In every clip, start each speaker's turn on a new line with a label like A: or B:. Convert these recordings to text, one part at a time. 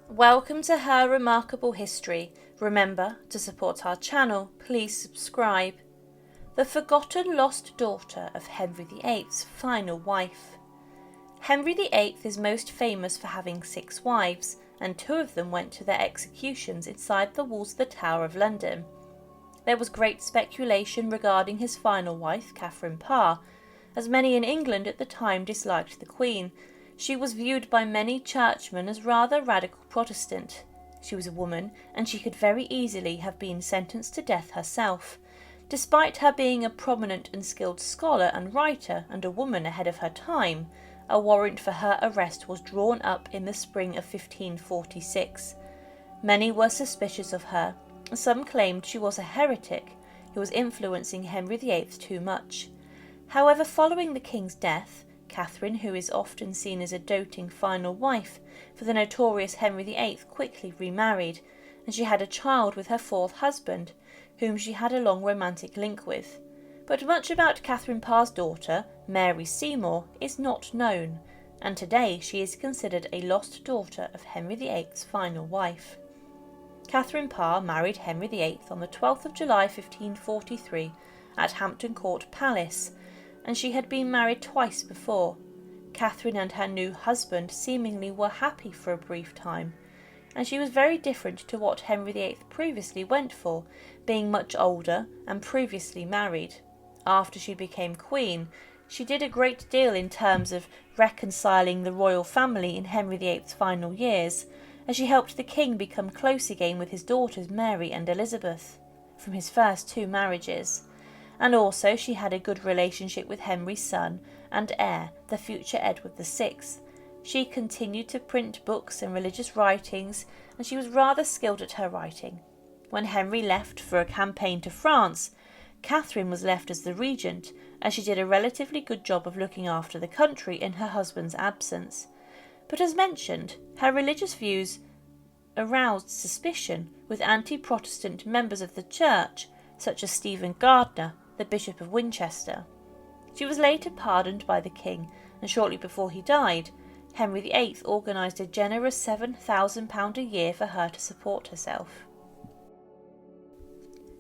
A: Welcome to Her Remarkable History. Remember, to support our channel, please subscribe. The forgotten lost daughter of Henry VIII's final wife. Henry VIII is most famous for having 6 wives, and 2 of them went to their executions inside the walls of the Tower of London. There was great speculation regarding his final wife, Catherine Parr, as many in England at the time disliked the Queen. She was viewed by many churchmen as rather radical Protestant. She was a woman, and she could very easily have been sentenced to death herself. Despite her being a prominent and skilled scholar and writer, and a woman ahead of her time, a warrant for her arrest was drawn up in the spring of 1546. Many were suspicious of her. Some claimed she was a heretic who was influencing Henry VIII too much. However, following the king's death, Catherine, who is often seen as a doting final wife for the notorious Henry VIII, quickly remarried, and she had a child with her 4th husband, whom she had a long romantic link with. But much about Catherine Parr's daughter, Mary Seymour, is not known, and today she is considered a lost daughter of Henry VIII's final wife. Catherine Parr married Henry VIII on the 12th of July 1543 at Hampton Court Palace, and she had been married twice before. Catherine and her new husband seemingly were happy for a brief time, and she was very different to what Henry VIII previously went for, being much older and previously married. After she became queen, she did a great deal in terms of reconciling the royal family in Henry VIII's final years, as she helped the king become close again with his daughters Mary and Elizabeth, from his first 2 marriages. And also she had a good relationship with Henry's son and heir, the future Edward VI. She continued to print books and religious writings, and she was rather skilled at her writing. When Henry left for a campaign to France, Catherine was left as the regent, as she did a relatively good job of looking after the country in her husband's absence. But as mentioned, her religious views aroused suspicion with anti-Protestant members of the church, such as Stephen Gardiner, the Bishop of Winchester. She was later pardoned by the king, and shortly before he died, Henry VIII organised a generous £7,000 a year for her to support herself.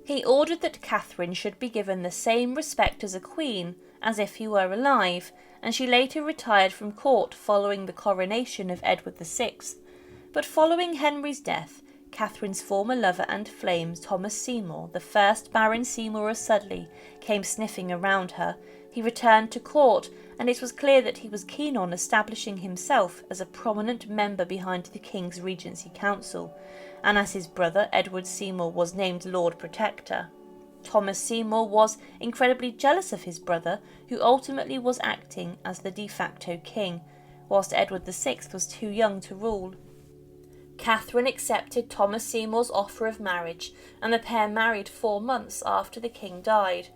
A: He ordered that Catherine should be given the same respect as a queen as if he were alive, and she later retired from court following the coronation of Edward VI. But following Henry's death, Catherine's former lover and flame, Thomas Seymour, the 1st Baron Seymour of Sudley, came sniffing around her. He returned to court, and it was clear that he was keen on establishing himself as a prominent member behind the King's Regency Council, and as his brother Edward Seymour was named Lord Protector. Thomas Seymour was incredibly jealous of his brother, who ultimately was acting as the de facto king, whilst Edward VI was too young to rule. Catherine accepted Thomas Seymour's offer of marriage, and the pair married 4 months after the king died.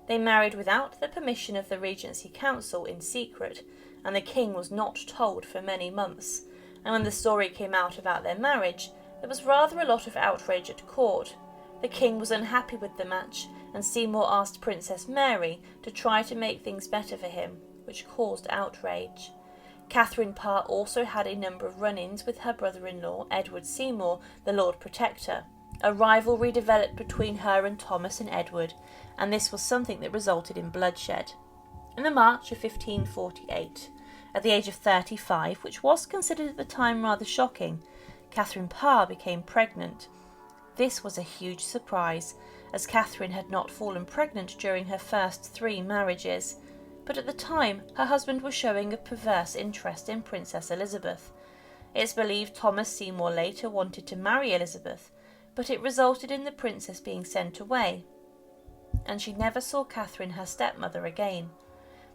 A: They married without the permission of the Regency Council in secret, and the king was not told for many months. And when the story came out about their marriage, there was rather a lot of outrage at court. The king was unhappy with the match, and Seymour asked Princess Mary to try to make things better for him, which caused outrage. Catherine Parr also had a number of run-ins with her brother-in-law, Edward Seymour, the Lord Protector. A rivalry developed between her and Thomas and Edward, and this was something that resulted in bloodshed. In the March of 1548, at the age of 35, which was considered at the time rather shocking, Catherine Parr became pregnant. This was a huge surprise, as Catherine had not fallen pregnant during her first 3 marriages. But at the time, her husband was showing a perverse interest in Princess Elizabeth. It's believed Thomas Seymour later wanted to marry Elizabeth, but it resulted in the princess being sent away, and she never saw Catherine, her stepmother, again.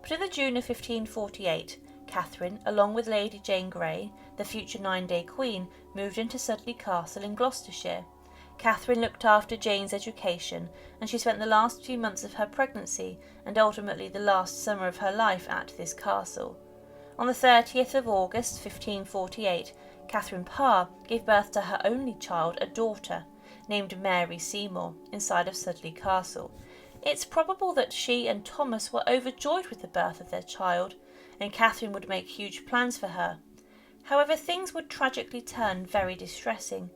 A: But in the June of 1548, Catherine, along with Lady Jane Grey, the future 9-day queen, moved into Sudley Castle in Gloucestershire. Catherine looked after Jane's education, and she spent the last few months of her pregnancy and ultimately the last summer of her life at this castle. On the 30th of August 1548, Catherine Parr gave birth to her only child, a daughter, named Mary Seymour, inside of Sudley Castle. It's probable that she and Thomas were overjoyed with the birth of their child, and Catherine would make huge plans for her. However, things would tragically turn very distressing.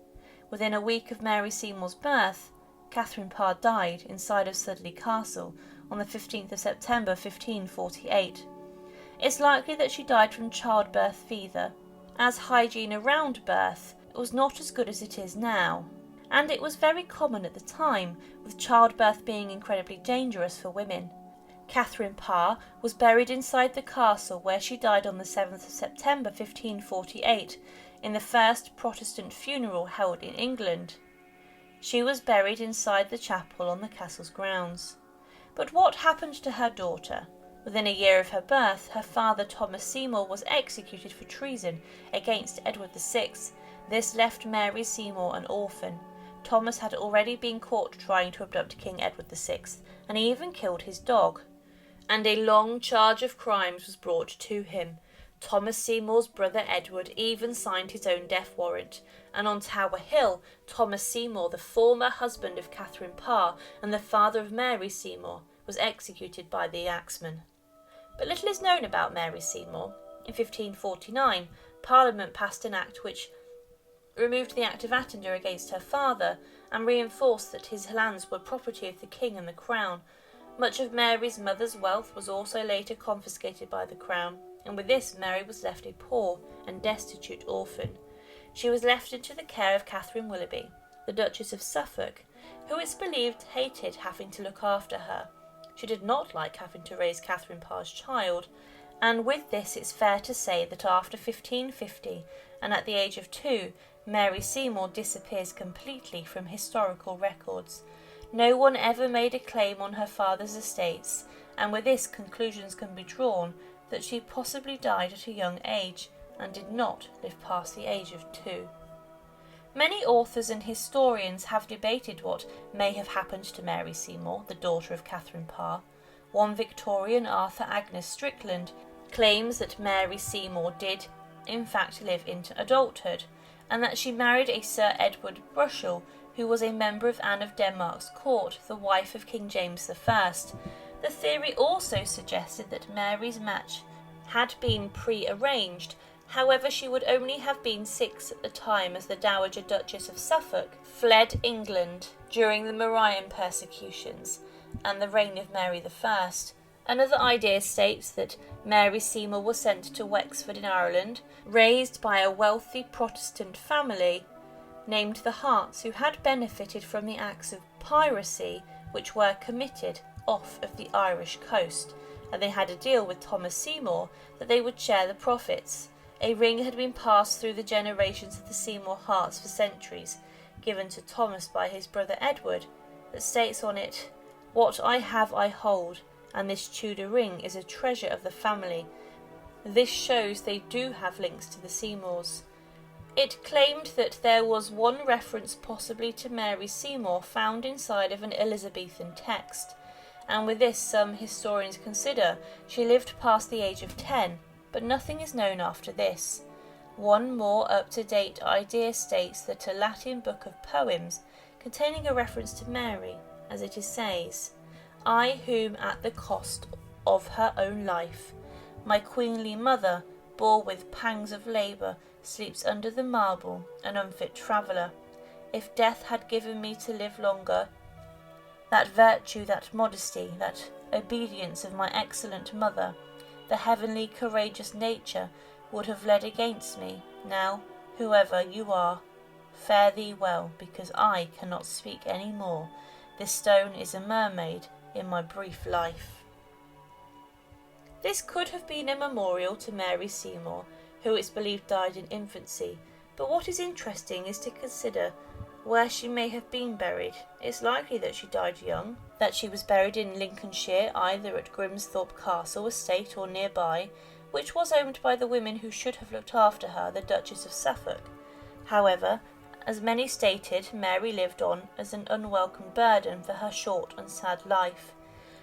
A: Within a week of Mary Seymour's birth, Catherine Parr died inside of Studley Castle on the 15th of September 1548. It's likely that she died from childbirth fever, as hygiene around birth was not as good as it is now, and it was very common at the time, with childbirth being incredibly dangerous for women. Catherine Parr was buried inside the castle, where she died on the 7th of September 1548 in the first Protestant funeral held in England. She was buried inside the chapel on the castle's grounds. But what happened to her daughter? Within a year of her birth, her father Thomas Seymour was executed for treason against Edward VI. This left Mary Seymour an orphan. Thomas had already been caught trying to abduct King Edward VI, and he even killed his dog. And a long charge of crimes was brought to him. Thomas Seymour's brother Edward even signed his own death warrant, and on Tower Hill, Thomas Seymour, the former husband of Catherine Parr and the father of Mary Seymour, was executed by the axeman. But little is known about Mary Seymour. In 1549, Parliament passed an act which removed the Act of Attainder against her father and reinforced that his lands were property of the king and the crown. Much of Mary's mother's wealth was also later confiscated by the crown, and with this Mary was left a poor and destitute orphan. She was left into the care of Catherine Willoughby, the Duchess of Suffolk, who it's believed hated having to look after her. She did not like having to raise Catherine Parr's child, and with this it's fair to say that after 1550, and at the age of 2, Mary Seymour disappears completely from historical records. No one ever made a claim on her father's estates, and with this conclusions can be drawn that she possibly died at a young age and did not live past the age of 2. Many authors and historians have debated what may have happened to Mary Seymour, the daughter of Catherine Parr. One Victorian, Arthur Agnes Strickland, claims that Mary Seymour did in fact live into adulthood, and that she married a Sir Edward Brushel, who was a member of Anne of Denmark's court, the wife of King James I. The theory also suggested that Mary's match had been pre-arranged. However, she would only have been 6 at the time, as the Dowager Duchess of Suffolk fled England during the Marian persecutions and the reign of Mary I. Another idea states that Mary Seymour was sent to Wexford in Ireland, raised by a wealthy Protestant family named the Harts, who had benefited from the acts of piracy which were committed off of the Irish coast, and they had a deal with Thomas Seymour that they would share the profits. A ring had been passed through the generations of the Seymour Harts for centuries, given to Thomas by his brother Edward, that states on it, "What I have I hold, and this Tudor ring is a treasure of the family." This shows they do have links to the Seymours. It claimed that there was one reference possibly to Mary Seymour found inside of an Elizabethan text, and with this some historians consider she lived past the age of 10, but nothing is known after this. One more up-to-date idea states that a Latin book of poems containing a reference to Mary, as it says, "I whom at the cost of her own life, my queenly mother, bore with pangs of labour, sleeps under the marble, an unfit traveller. If death had given me to live longer, that virtue, that modesty, that obedience of my excellent mother, the heavenly courageous nature would have led against me. Now, whoever you are, fare thee well, because I cannot speak any more. This stone is a mermaid in my brief life." This could have been a memorial to Mary Seymour, who it's believed died in infancy, but what is interesting is to consider where she may have been buried. It's likely that she died young, that she was buried in Lincolnshire, either at Grimsthorpe Castle estate or nearby, which was owned by the women who should have looked after her, the Duchess of Suffolk. However, as many stated, Mary lived on as an unwelcome burden for her short and sad life.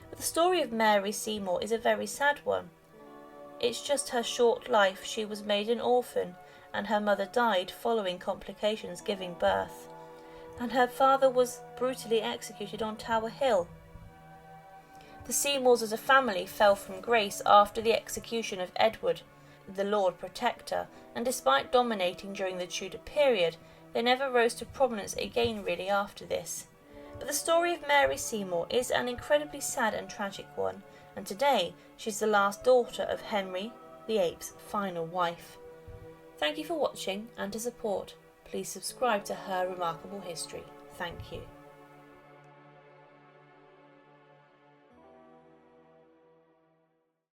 A: But the story of Mary Seymour is a very sad one. It's just her short life. She was made an orphan, and her mother died following complications giving birth, and her father was brutally executed on Tower Hill. The Seymours as a family fell from grace after the execution of Edward. the Lord Protector, and despite dominating during the Tudor period, they never rose to prominence again really after this. But the story of Mary Seymour is an incredibly sad and tragic one, and today she's the last daughter of Henry VIII's final wife. Thank you for watching, and to support, please subscribe to Her Remarkable History. Thank you.